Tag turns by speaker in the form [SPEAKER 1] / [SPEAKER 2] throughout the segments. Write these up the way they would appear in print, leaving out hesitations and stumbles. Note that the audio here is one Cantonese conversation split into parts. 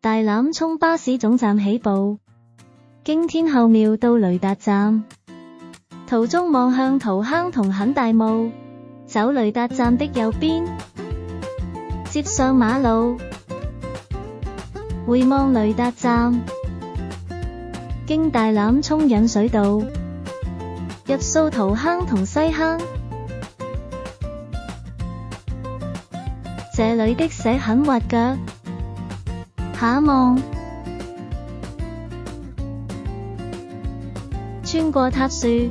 [SPEAKER 1] 大欖涌巴士總站起步，經天后廟到雷達站，途中望向桃坑同很大霧，走雷達站的右邊，接上馬路，回望雷達站，經大欖涌引水道，入掃桃坑同西坑。這裏的石很滑腳，下望，穿過塔樹。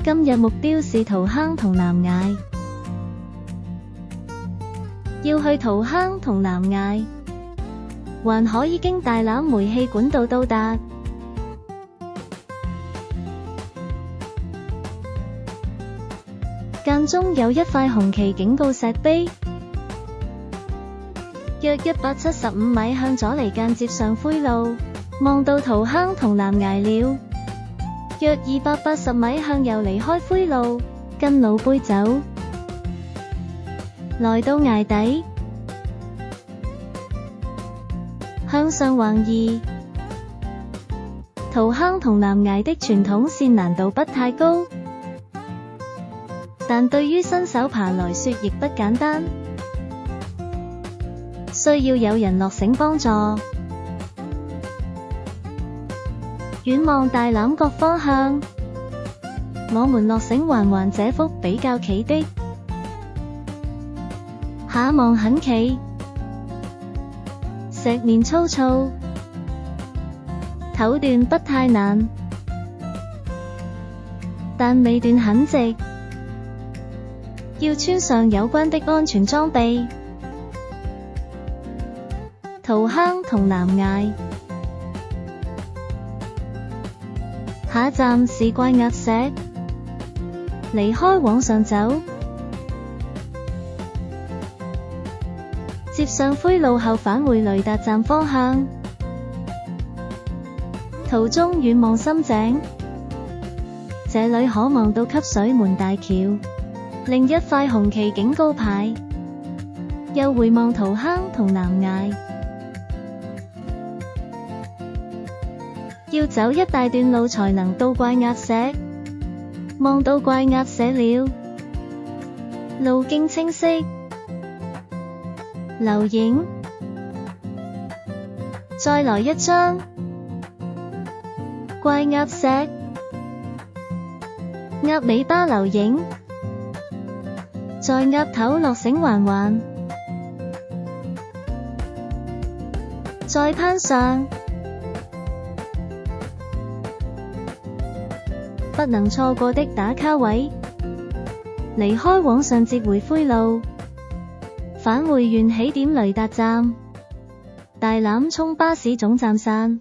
[SPEAKER 1] 今日目標是桃坑同南崖，要去桃坑同南崖，還可以經大欖煤氣管道到達。間中有一塊紅旗警告石碑，約175米向左離間接上灰路，望到桃坑同南崖了。約280米向右離開灰路，跟老杯走，來到崖底，向上橫移。桃坑同南崖的傳統線難度不太高，但對於新手爬來說亦不簡單，需要有人落繩幫助。遠望大欖各方向，我們落繩環這幅比較企的，下望很企，石面粗糙，頭段不太難，但尾段很直，要穿上有關的安全裝備。桃坑同南崖，下站是怪鴨石，離開往上走，接上灰路後返回雷達站方向，途中遠望深井，這裡可望到汲水門大橋，另一塊紅旗警告牌，又回望桃坑同南崖，要走一大段路才能到怪鴨石。望到怪鴨石了，路徑清晰，留影，再來一張怪鴨石，鴨尾巴留影，在鴨頭落繩環，再攀上，不能錯過的打卡位，離開往上接回灰路，返回原起點雷達站，大欖涌巴士總站散。